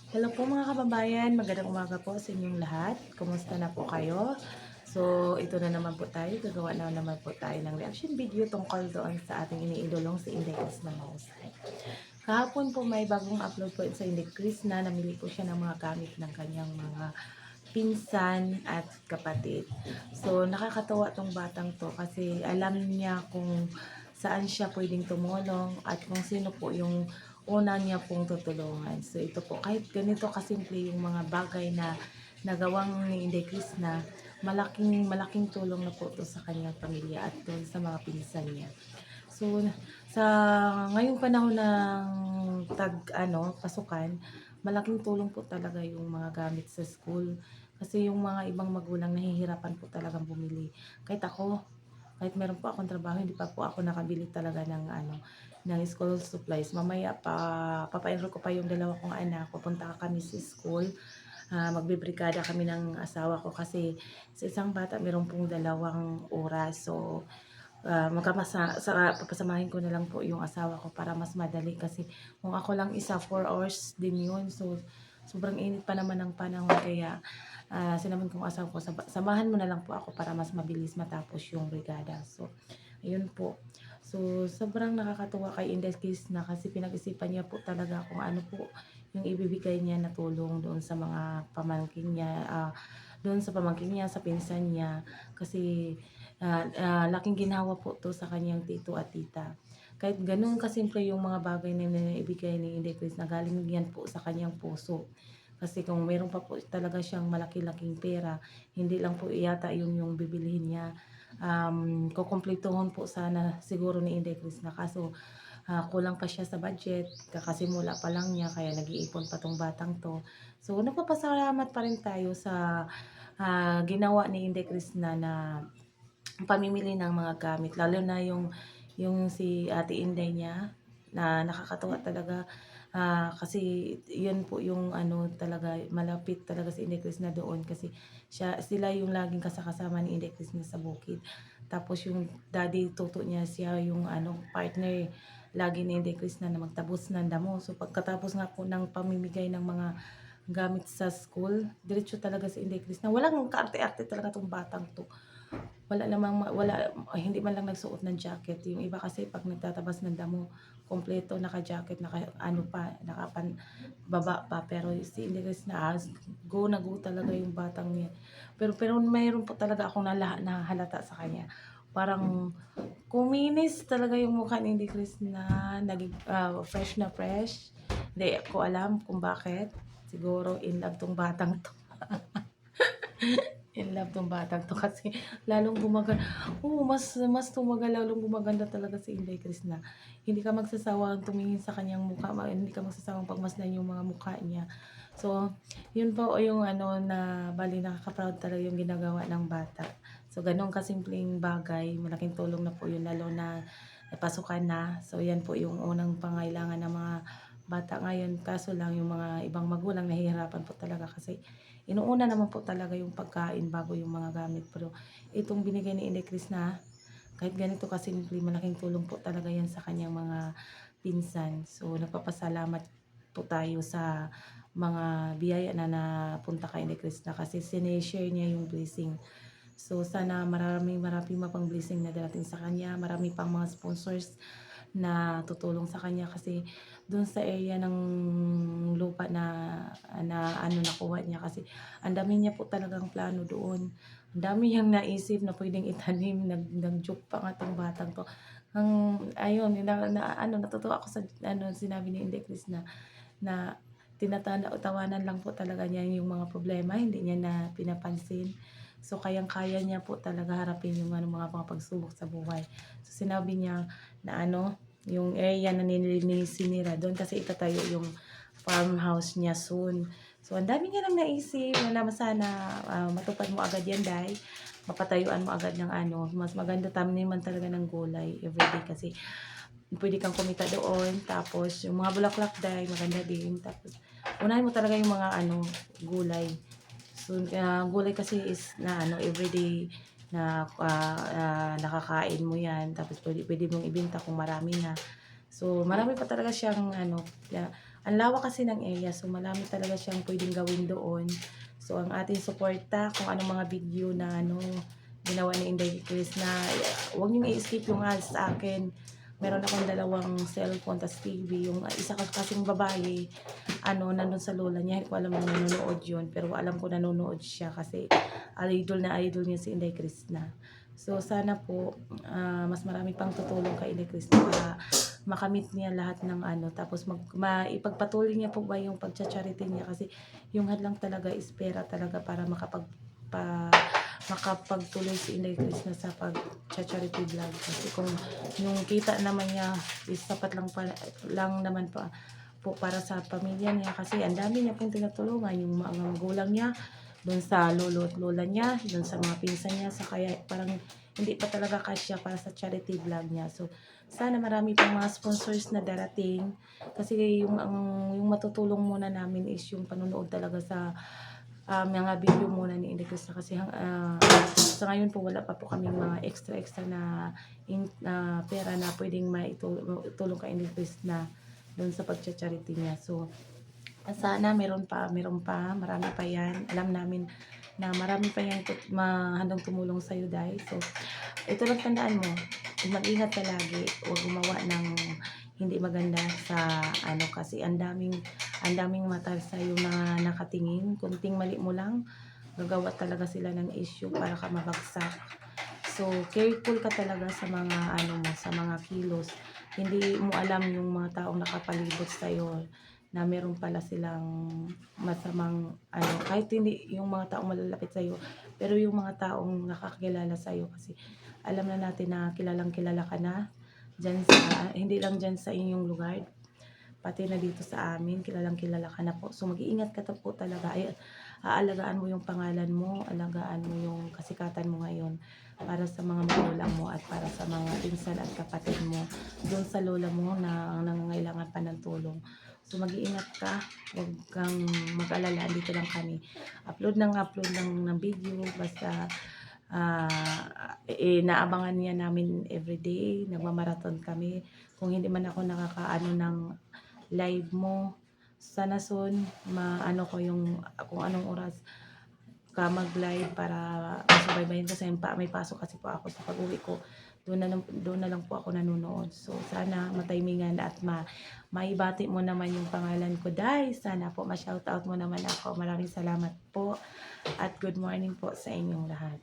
Hello po mga kababayan, magandang umaga po sa inyong lahat. Kumusta na po kayo? So, ito na naman po tayo, gagawa na naman po tayo ng reaction video tungkol doon sa ating iniidolong si Inday Chris na mahusay. Kahapon po may bagong upload po sa Inday Chris na namili po siya ng mga gamit ng kanyang mga pinsan at kapatid. So, nakakatawa tong batang to kasi alam niya kung saan siya pwedeng tumulong at kung sino po yung una niya pong tutulungan. So, ito po, kahit ganito kasimple yung mga bagay na nagawang ni Inday Chris na malaking tulong na po to sa kanyang pamilya at doon sa mga pinsan niya. So, sa ngayong panahon ng pasukan, malaking tulong po talaga yung mga gamit sa school. Kasi yung mga ibang magulang nahihirapan po talagang bumili. Kahit ako, kahit meron po akong trabaho, hindi pa po ako nakabili talaga ng school supplies. Mamaya papa-enroll ko pa yung dalawa kong anak, pupunta kami sa school. Magbibrigada kami ng asawa ko kasi sa isang bata meron pong 2 oras. So, papasamahin ko na lang po yung asawa ko para mas madali kasi kung ako lang isa 4 hours din yun. So, sobrang init pa naman ng panahon kaya sinabi kong asawa ko, samahan mo na lang po ako para mas mabilis matapos yung brigada. So, ayun po. So, sobrang nakakatuwa kay Inday Kiss na kasi pinag-isipan niya po talaga kung ano po yung ibibigay niya na tulong doon sa mga pamangkin niya, doon sa pamangkin niya, sa pinsan niya. Kasi laking ginhawa po to sa kanyang tito at tita. Kahit ganun kasimple yung mga bagay na naibigay ni Inday Chris na galing yan po sa kanyang puso. Kasi kung meron pa po talaga siyang malaki-laking pera, hindi lang po yata yung bibilihin niya. Kukumpletuhin po sana siguro ni Inday Chris na kaso kulang pa siya sa budget, kakasimula pa lang niya kaya nag-iipon pa tong batang to. So nagpapasalamat pa rin tayo sa ginawa ni Inday Chris na pamimili ng mga gamit lalo na yung si Ate Inday niya na nakakatuwa talaga. Kasi yun po yung ano talaga malapit talaga si Inday Chris na doon kasi sila yung laging kasama ni Inday Chris na sa bukid. Tapos yung daddy tuto niya siya yung partner lagi ni Inday Chris na magtabos ng damo. So pagkatapos nga po ng pamimigay ng mga gamit sa school, diretso talaga si Inday Chris na walang kaarte-arte talaga tong batang to. Hindi man lang nagsuot ng jacket. Yung iba kasi pag nagtatabas ng damo, kompleto naka-jacket, nakapan baba pa. Pero si Indigris go na go talaga yung batang niya. Pero mayroon po talaga akong nahalata sa kanya. Parang kuminis talaga yung mukha ni Indigris na naging fresh na fresh. Hindi ko alam kung bakit. Siguro in love tong batang to. In love tong batang to kasi lalong gumaganda. Oo, mas tumagal, lalong gumaganda talaga si Inday Chris na. Hindi ka magsasawang tumingin sa kanyang mukha, hindi ka magsasawang pagmasdan yung mga mukha niya. So, yun po yung na bali nakaka-proud talaga yung ginagawa ng bata. So, ganun kasimpleng bagay, malaking tulong na po yun lalo na napasukan na. So, yan po yung unang pangailangan ng mga bata ngayon. Kaso lang yung mga ibang magulang nahihirapan po talaga kasi inuuna naman po talaga yung pagkain bago yung mga gamit. Pero itong binigay ni Inday Chris na kahit ganito kasimple, malaking tulong po talaga yan sa kanyang mga pinsan. So nagpapasalamat po tayo sa mga biyaya na napunta kay Inday Chris na kasi sineshare niya yung blessing. So sana marami mapang blessing na darating sa kanya, marami pang mga sponsors na tutulong sa kanya kasi doon sa area ng lupa na nakuha niya kasi ang dami niya po talagang plano doon. Ang dami niyang naisip na pwedeng itanim, nag-joke pa nga tong batang to. Ayun, natutuwa ako sa sinabi ni Inday Chris na tawanan lang po talaga niya yung mga problema, hindi niya na pinapansin. So, kayang-kaya niya po talaga harapin yung mga pagsubok sa buhay. So, sinabi niya na yung area na nililinisin nila, doon kasi itatayo yung farmhouse niya soon. So, ang dami niya nang naisip na sana matupad mo agad yan, Day. Mapatayuan mo agad ng mas maganda taniman talaga ng gulay everyday kasi pwede kang kumita doon. Tapos, yung mga bulaklak, Day, maganda din. Tapos, unahin mo talaga yung mga gulay. So, gulay kasi is na everyday na nakakain mo yan. Tapos pwede mong ibenta kung marami na. So, marami pa talaga siyang ang lawak kasi ng area, so marami talaga siyang pwedeng gawin doon. So ang ating suporta kung anong mga video na ginawa ni Inday Chris na huwag niyong i-skip yung ads sa akin. Meron akong dalawang cellphone tas TV. Yung isa kasing babae, nandun sa lola niya. Hindi ko alam kung nanonood yun. Pero alam ko nanonood siya kasi idol na idol niya si Inday Chris na. So sana po mas marami pang tutulong kay Inday Chris na para makamit niya lahat ng tapos maipagpatuloy niya po ba yung pagcha-charity niya kasi yung hadlang talaga is pera talaga para makapagtuloy si Inday Chris na sa pag-charity vlog kasi kung yung kita naman niya is sapat lang naman po para sa pamilya niya kasi ang dami niya pong tinutulungan yung mga magulang niya doon sa lolo at lola niya, doon sa mga pinsan niya, sa kaya parang hindi pa talaga kasya para sa charity vlog niya. So, sana marami pang mga sponsors na darating kasi yung matutulong muna namin is yung panonood talaga sa mga video muna ni Inday Chris na kasi sa ngayon po wala pa po kaming mga extra na pera na pwedeng maitulong kay Inday Chris na doon sa pagcha-charity niya. So, sana meron pa, marami pa yan. Alam namin na marami pa yan handang tumulong sa'yo, Day. So, ito lang tandaan mo, mag-ingat ka lagi. Huwag gumawa ng hindi maganda sa kasi ang daming mata sa'yo na nakatingin. Kunting mali mo lang, gagawa talaga sila ng issue para ka mabagsak. So, careful ka talaga sa mga sa mga kilos. Hindi mo alam yung mga taong nakapalibot sa'yo na meron pala silang masamang kahit hindi yung mga taong malalapit sa'yo, pero yung mga taong nakakilala sa'yo kasi alam na natin na kilalang kilala ka na dyan hindi lang dyan sa inyong lugar, pati na dito sa amin, kilalang kilala ka na po. So mag-iingat ka po talaga. Aalagaan mo yung pangalan mo, alagaan mo yung kasikatan mo ngayon para sa mga magulang mo at para sa mga pinsan at kapatid mo doon sa lola mo na nangangailangan pa ng tulong. So mag-iingat ka, huwag kang mag-alala, dito lang kami. Upload ng video, basta naabangan niya namin everyday, nagmamarathon kami. Kung hindi man ako nakakaano ng live mo, sana soon ko yung kung anong oras ka mag-live para masubaybayan kasi may pasok kasi po ako sa pag-uwi ko. Doon na lang po ako nanonood. So sana matimingan at maibati mo naman yung pangalan ko, Day. Sana po ma-shoutout mo naman ako. Maraming salamat po at good morning po sa inyong lahat.